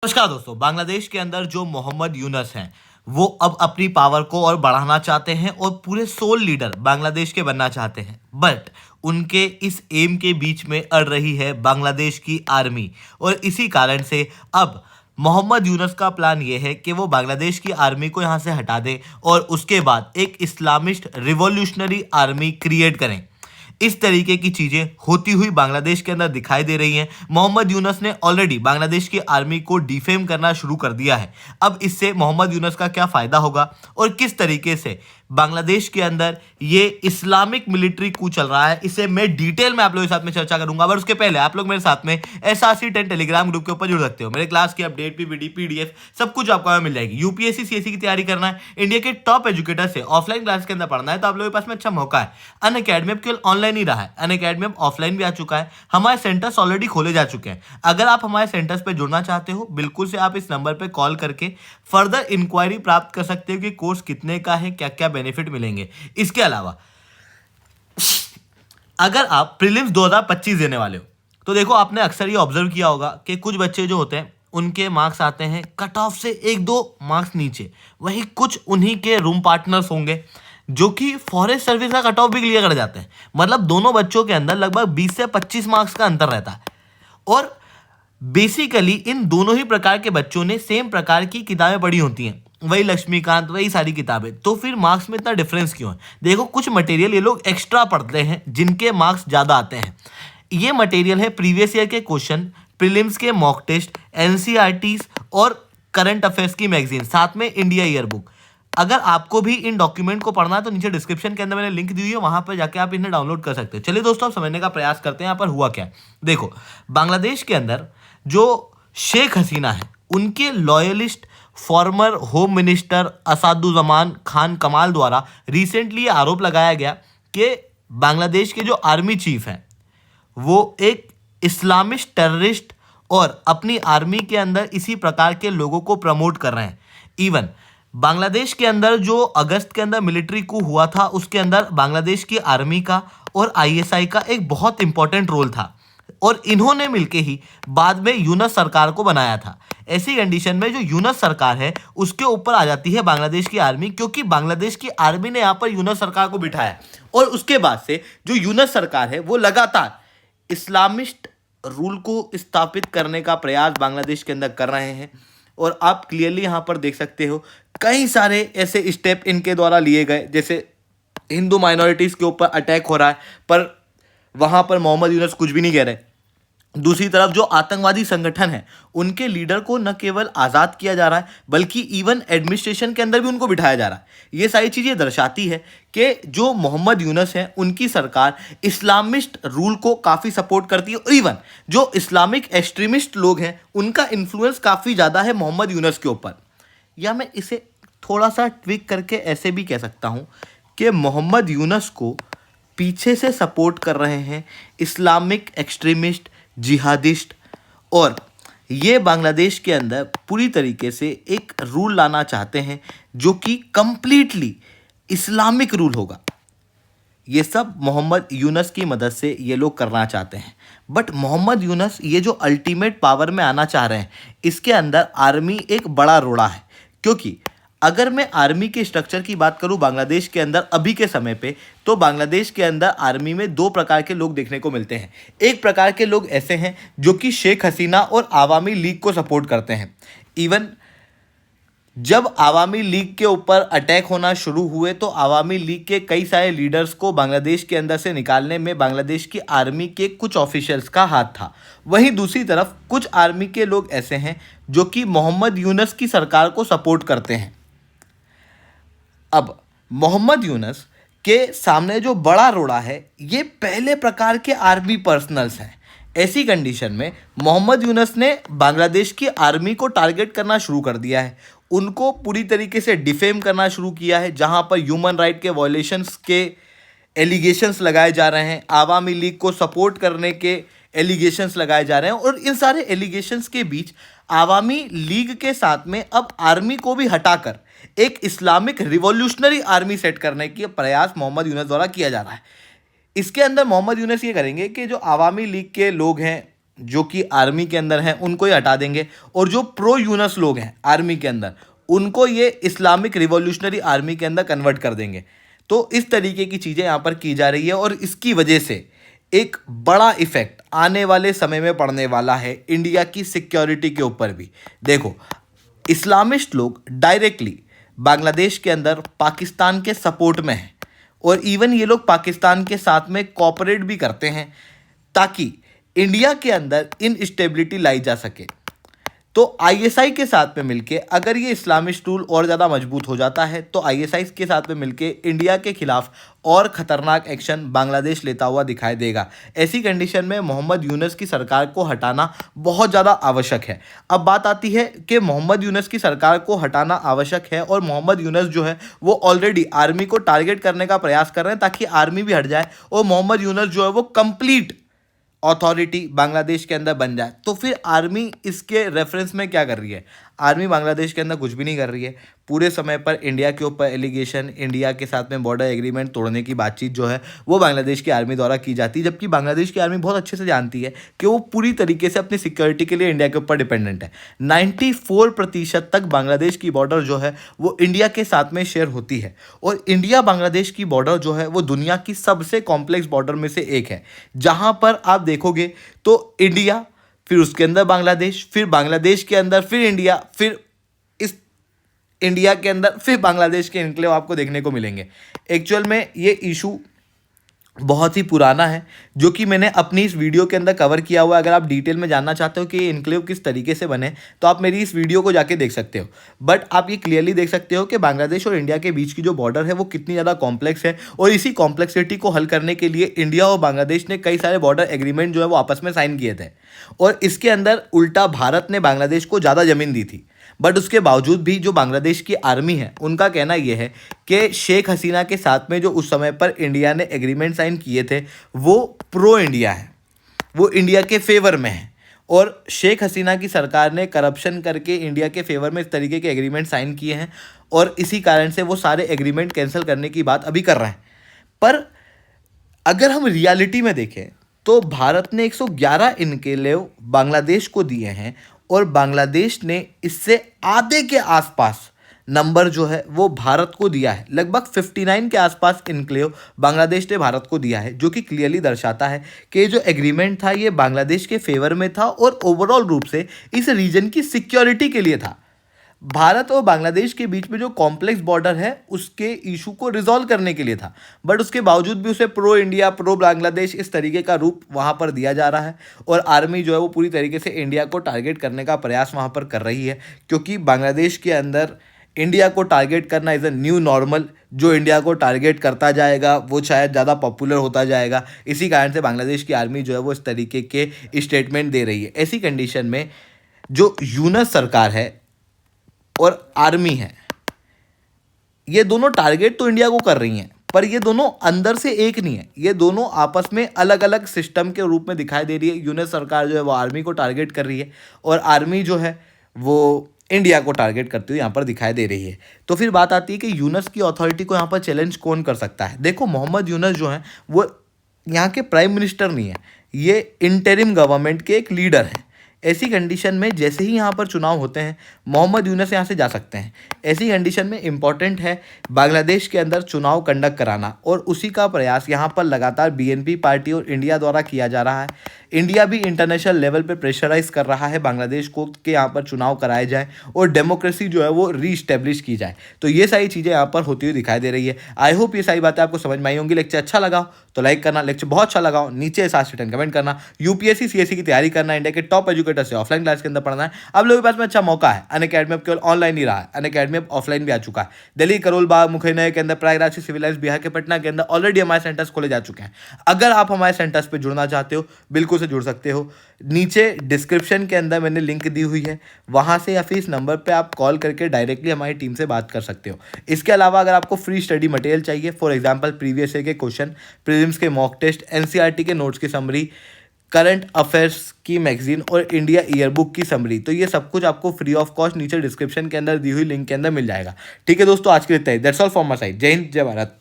नमस्कार दोस्तों। बांग्लादेश के अंदर जो मोहम्मद यूनस हैं वो अब अपनी पावर को और बढ़ाना चाहते हैं और पूरे सोल लीडर बांग्लादेश के बनना चाहते हैं। बट उनके इस एम के बीच में अड़ रही है बांग्लादेश की आर्मी और इसी कारण से अब मोहम्मद यूनस का प्लान ये है कि वो बांग्लादेश की आर्मी को यहाँ से हटा दें और उसके बाद एक इस्लामिस्ट रिवॉल्यूशनरी आर्मी क्रिएट करें। इस तरीके की चीजें होती हुई बांग्लादेश के अंदर दिखाई दे रही हैं। मोहम्मद यूनस ने ऑलरेडी बांग्लादेश की आर्मी को डिफेम करना शुरू कर दिया है। अब इससे मोहम्मद यूनस का क्या फायदा होगा और किस तरीके से बांग्लादेश के अंदर ये इस्लामिक मिलिट्री कू चल रहा है, इसे मैं डिटेल में आप लोगों के साथ में चर्चा करूंगा। पर उसके पहले आप लोग मेरे साथ में SRC10 टेलीग्राम ग्रुप के ऊपर जुड़ सकते हो। मेरे क्लास की अपडेट पीपीटी PDF सब कुछ आपको मिल जाएगी। यूपीएससी CSE की तैयारी करना है, इंडिया के टॉप एजुकेटर से ऑफलाइन क्लास के अंदर पढ़ना है तो आप लोगों के पास में अच्छा मौका है। अनअकैडमी अब केवल ऑनलाइन ही रहा है, अनअकैडमी अब ऑफलाइन भी आ चुका है। हमारे सेंटर्स ऑलरेडी खोले जा चुके हैं। अगर आप हमारे सेंटर्स पे जुड़ना चाहते हो, बिल्कुल से आप इस नंबर पे कॉल करके फर्दर इंक्वायरी प्राप्त कर सकते हो कि कोर्स कितने का है, क्या क्या बेनिफिट मिलेंगे। इसके अलावा अगर आप प्रीलिम्स 2025 देने वाले हो तो देखो, आपने अक्सर ये ऑब्जर्व किया होगा कि कुछ बच्चे जो होते हैं उनके मार्क्स आते हैं कट ऑफ से 1-2 मार्क्स नीचे। वही कुछ उन्हीं के रूम पार्टनर्स होंगे जो कि फॉरेस्ट सर्विस का कट ऑफ भी क्लियर कर जाते हैं। मतलब दोनों बच्चों के अंदर लगभग 20 से 25 मार्क्स का अंतर रहता है। और बेसिकली इन दोनों ही प्रकार के बच्चों ने सेम प्रकार की किताबें पढ़ी होती हैं, वही लक्ष्मीकांत, वही सारी किताबें। तो फिर मार्क्स में इतना डिफरेंस क्यों है? देखो, कुछ मटेरियल ये लोग एक्स्ट्रा पढ़ते हैं जिनके मार्क्स ज़्यादा आते हैं। ये मटेरियल है प्रीवियस ईयर के क्वेश्चन, प्रीलिम्स के मॉक टेस्ट, NCERTs और करंट अफेयर्स की मैगजीन, साथ में इंडिया ईयर बुक। अगर आपको भी इन डॉक्यूमेंट को पढ़ना है तो नीचे डिस्क्रिप्शन के अंदर मैंने लिंक दी हुई है, वहां पर जाके आप इन्हें डाउनलोड कर सकते हो। चलिए दोस्तों, आप समझने का प्रयास करते हैं यहाँ पर हुआ क्या है। देखो, बांग्लादेश के अंदर जो शेख हसीना है उनके loyalist former home minister Asaduzzaman Khan Kamal द्वारा रिसेंटली ये आरोप लगाया गया कि बांग्लादेश के जो आर्मी चीफ हैं वो एक इस्लामिस्ट टेररिस्ट और अपनी आर्मी के अंदर इसी प्रकार के लोगों को प्रमोट कर रहे हैं। इवन बांग्लादेश के अंदर जो अगस्त के अंदर मिलिट्री कू हुआ था उसके अंदर बांग्लादेश की आर्मी का और ISI का एक बहुत इंपॉर्टेंट रोल था और इन्होंने मिलके ही बाद में यूनस सरकार को बनाया था। ऐसी कंडीशन में जो यूनस सरकार है उसके ऊपर आ जाती है बांग्लादेश की आर्मी, क्योंकि बांग्लादेश की आर्मी ने यहाँ पर यूनस सरकार को बिठाया और उसके बाद से जो यूनस सरकार है वो लगातार इस्लामिस्ट रूल को स्थापित करने का प्रयास बांग्लादेश के अंदर कर रहे हैं। और आप क्लियरली यहाँ पर देख सकते हो कई सारे ऐसे स्टेप इनके द्वारा लिए गए, जैसे हिंदू माइनॉरिटीज़ के ऊपर अटैक हो रहा है पर वहाँ पर मोहम्मद यूनस कुछ भी नहीं कह रहे। दूसरी तरफ जो आतंकवादी संगठन है उनके लीडर को न केवल आज़ाद किया जा रहा है बल्कि इवन एडमिनिस्ट्रेशन के अंदर भी उनको बिठाया जा रहा है। ये सारी चीज़ें दर्शाती है कि जो मोहम्मद यूनस हैं उनकी सरकार इस्लामिस्ट रूल को काफ़ी सपोर्ट करती है और इवन जो इस्लामिक एक्सट्रीमिस्ट लोग हैं उनका इन्फ्लुएंस काफ़ी ज़्यादा है मोहम्मद यूनस के ऊपर। या मैं इसे थोड़ा सा ट्विक करके ऐसे भी कह सकता हूँ कि मोहम्मद यूनस को पीछे से सपोर्ट कर रहे हैं इस्लामिक एक्सट्रीमिस्ट, जिहादिस्ट, और ये बांग्लादेश के अंदर पूरी तरीके से एक रूल लाना चाहते हैं जो कि कंप्लीटली इस्लामिक रूल होगा। ये सब मोहम्मद यूनस की मदद से ये लोग करना चाहते हैं। बट मोहम्मद यूनस ये जो अल्टीमेट पावर में आना चाह रहे हैं इसके अंदर आर्मी एक बड़ा रोड़ा है। क्योंकि अगर मैं आर्मी के स्ट्रक्चर की बात करूं बांग्लादेश के अंदर अभी के समय पे, तो बांग्लादेश के अंदर आर्मी में 2 प्रकार के लोग देखने को मिलते हैं। एक प्रकार के लोग ऐसे हैं जो कि शेख हसीना और आवामी लीग को सपोर्ट करते हैं। इवन जब आवामी लीग के ऊपर अटैक होना शुरू हुए तो आवामी लीग के कई सारे लीडर्स को बांग्लादेश के अंदर से निकालने में बांग्लादेश की आर्मी के कुछ ऑफिशियल्स का हाथ था। वहीं दूसरी तरफ कुछ आर्मी के लोग ऐसे हैं जो कि मोहम्मद यूनस की सरकार को सपोर्ट करते हैं। अब मोहम्मद यूनस के सामने जो बड़ा रोड़ा है ये पहले प्रकार के आर्मी पर्सनल्स हैं। ऐसी कंडीशन में मोहम्मद यूनस ने बांग्लादेश की आर्मी को टारगेट करना शुरू कर दिया है, उनको पूरी तरीके से डिफेम करना शुरू किया है, जहां पर ह्यूमन राइट के वायलेशंस के एलिगेशंस लगाए जा रहे हैं, आवामी लीग को सपोर्ट करने के एलिगेशंस लगाए जा रहे हैं। और इन सारे एलिगेशंस के बीच आवामी लीग के साथ में अब आर्मी को भी हटाकर एक इस्लामिक रिवॉल्यूशनरी आर्मी सेट करने की प्रयास मोहम्मद यूनस द्वारा किया जा रहा है। इसके अंदर मोहम्मद यूनस ये करेंगे कि जो आवामी लीग के लोग हैं जो कि आर्मी के अंदर हैं उनको ही हटा देंगे, और जो प्रो यूनस लोग हैं आर्मी के अंदर उनको ये इस्लामिक रिवॉल्यूशनरी आर्मी के अंदर कन्वर्ट कर देंगे। तो इस तरीके की चीज़ें यहाँ पर की जा रही है, और इसकी वजह से एक बड़ा इफेक्ट आने वाले समय में पड़ने वाला है इंडिया की सिक्योरिटी के ऊपर भी। देखो, इस्लामिस्ट लोग डायरेक्टली बांग्लादेश के अंदर पाकिस्तान के सपोर्ट में हैं, और इवन ये लोग पाकिस्तान के साथ में कोऑपरेट भी करते हैं ताकि इंडिया के अंदर इनस्टेबिलिटी लाई जा सके। तो आईएसआई के साथ में मिलके अगर ये इस्लामिस्ट रूल और ज़्यादा मजबूत हो जाता है तो आईएसआई के साथ में मिलके इंडिया के खिलाफ और ख़तरनाक एक्शन बांग्लादेश लेता हुआ दिखाई देगा। ऐसी कंडीशन में मोहम्मद यूनस की सरकार को हटाना बहुत ज़्यादा आवश्यक है। अब बात आती है कि मोहम्मद यूनस की सरकार को हटाना आवश्यक है, और मोहम्मद यूनस जो है वो ऑलरेडी आर्मी को टारगेट करने का प्रयास कर रहे हैं ताकि आर्मी भी हट जाए और मोहम्मद यूनस जो है वो कंप्लीट अथॉरिटी बांग्लादेश के अंदर बन जाए। तो फिर आर्मी इसके रेफरेंस में क्या कर रही है? आर्मी बांग्लादेश के अंदर कुछ भी नहीं कर रही है। पूरे समय पर इंडिया के ऊपर एलिगेशन, इंडिया के साथ में बॉर्डर एग्रीमेंट तोड़ने की बातचीत जो है वो बांग्लादेश की आर्मी द्वारा की जाती है, जबकि बांग्लादेश की आर्मी बहुत अच्छे से जानती है कि वो पूरी तरीके से अपनी सिक्योरिटी के लिए इंडिया के ऊपर डिपेंडेंट है। 94% तक बांग्लादेश की बॉर्डर जो है वो इंडिया के साथ में शेयर होती है, और इंडिया बांग्लादेश की बॉर्डर जो है वो दुनिया की सबसे कॉम्प्लेक्स बॉर्डर में से एक है, जहाँ पर आप देखोगे तो इंडिया, फिर उसके अंदर बांग्लादेश, फिर बांग्लादेश के अंदर फिर इंडिया, फिर इस इंडिया के अंदर फिर बांग्लादेश के एन्क्लेव आपको देखने को मिलेंगे। एक्चुअल में ये इशू बहुत ही पुराना है, जो कि मैंने अपनी इस वीडियो के अंदर कवर किया हुआ है। अगर आप डिटेल में जानना चाहते हो कि ये इनक्लेव किस तरीके से बने तो आप मेरी इस वीडियो को जाके देख सकते हो। बट आप ये क्लियरली देख सकते हो कि बांग्लादेश और इंडिया के बीच की जो बॉर्डर है वो कितनी ज़्यादा कॉम्प्लेक्स है, और इसी कॉम्प्लेक्सिटी को हल करने के लिए इंडिया और बांग्लादेश ने कई सारे बॉर्डर एग्रीमेंट जो है वो आपस में साइन किए थे, और इसके अंदर उल्टा भारत ने बांग्लादेश को ज़्यादा ज़मीन दी थी। बट उसके बावजूद भी जो बांग्लादेश की आर्मी है उनका कहना यह है कि शेख हसीना के साथ में जो उस समय पर इंडिया ने एग्रीमेंट साइन किए थे वो प्रो इंडिया है, वो इंडिया के फेवर में है, और शेख हसीना की सरकार ने करप्शन करके इंडिया के फेवर में इस तरीके के एग्रीमेंट साइन किए हैं, और इसी कारण से वो सारे एग्रीमेंट कैंसिल करने की बात अभी कर रहे हैं। पर अगर हम रियलिटी में देखें तो भारत ने 111 इनक्लेव बांग्लादेश को दिए हैं, और बांग्लादेश ने इससे आधे के आसपास नंबर जो है वो भारत को दिया है। लगभग 59 के आसपास इनक्लेव बांग्लादेश ने भारत को दिया है, जो कि क्लियरली दर्शाता है कि जो एग्रीमेंट था ये बांग्लादेश के फेवर में था और ओवरऑल रूप से इस रीजन की सिक्योरिटी के लिए था। भारत और बांग्लादेश के बीच में जो कॉम्प्लेक्स बॉर्डर है उसके इशू को रिजॉल्व करने के लिए था, बट उसके बावजूद भी उसे प्रो इंडिया, प्रो बांग्लादेश इस तरीके का रूप वहाँ पर दिया जा रहा है, और आर्मी जो है वो पूरी तरीके से इंडिया को टारगेट करने का प्रयास वहाँ पर कर रही है, क्योंकि बांग्लादेश के अंदर इंडिया को टारगेट करना इज़ अ न्यू नॉर्मल। जो इंडिया को टारगेट करता जाएगा वो शायद ज़्यादा पॉपुलर होता जाएगा। इसी कारण से बांग्लादेश की आर्मी जो है वो इस तरीके के स्टेटमेंट दे रही है। ऐसी कंडीशन में जो यूनस सरकार है और आर्मी है, ये दोनों टारगेट तो इंडिया को कर रही हैं, पर ये दोनों अंदर से एक नहीं है, ये दोनों आपस में अलग अलग सिस्टम के रूप में दिखाई दे रही है। यूनस सरकार जो है वो आर्मी को टारगेट कर रही है, और आर्मी जो है वो इंडिया को टारगेट करते हुए यहाँ पर दिखाई दे रही है। तो फिर बात आती है कि यूनस की अथॉरिटी को यहाँ पर चैलेंज कौन कर सकता है। देखो, मोहम्मद यूनस जो है वो यहाँ के प्राइम मिनिस्टर नहीं है, ये इंटरिम गवर्नमेंट के एक लीडर हैं। ऐसी कंडीशन में जैसे ही यहाँ पर चुनाव होते हैं मोहम्मद यूनस यहाँ से जा सकते हैं। ऐसी कंडीशन में इम्पॉर्टेंट है बांग्लादेश के अंदर चुनाव कंडक्ट कराना, और उसी का प्रयास यहाँ पर लगातार बीएनपी पार्टी और इंडिया द्वारा किया जा रहा है। इंडिया भी इंटरनेशनल लेवल पे प्रेशराइज कर रहा है बांग्लादेश को कि यहाँ पर चुनाव कराए जाए और डेमोक्रेसी जो है वो रीस्टेब्लिश की जाए। तो ये सारी चीज़ें यहाँ पर होती हुई दिखाई दे रही है। आई होप ये सारी बातें आपको समझ में आई होंगी। लेक्चर अच्छा लगा तो लाइक करना, लेक्चर बहुत अच्छा लगा नीचे 7 रिटर्न कमेंट करना। यूपीएससी सीएससी की तैयारी करना, इंडिया के टॉप एजुकेटर से ऑफलाइन क्लास के अंदर पढ़ना है, आप लोगों के पास में अच्छा मौका है। अनअकैडमी अब केवल ऑनलाइन ही रहा है, अनअकैडमी अब ऑफलाइन भी आ चुका है। दिल्ली, करोल बाग, मुखैना के अंदर, प्रयागराज से सिविल लाइन्स, बिहार के पटना के अंदर ऑलरेडी हमारे सेंटर्स खोले जा चुके हैं। अगर आप हमारे सेंटर्स पर जुड़ना चाहते हो बिल्कुल से जुड़ सकते हो। नीचे डिस्क्रिप्शन के अंदर मैंने लिंक दी हुई है, वहाँ से या फिर इस नंबर पे आप कॉल करके डायरेक्टली हमारी टीम से बात कर सकते हो। इसके अलावा अगर आपको फ्री स्टडी मटेरियल चाहिए, फॉर एग्जांपल प्रीवियस ईयर के क्वेश्चन, प्रीलिम्स के मॉक टेस्ट, एनसीईआरटी के नोट्स की समरी, करंट अफेयर्स की मैगजीन और इंडिया ईयरबुक की समरी, तो ये सब कुछ आपको फ्री ऑफ कॉस्ट नीचे डिस्क्रिप्शन के अंदर दी हुई लिंक के अंदर मिल जाएगा। ठीक है दोस्तों, आज के लिए इतना ही। That's all from my side. जय हिंद, जय भारत।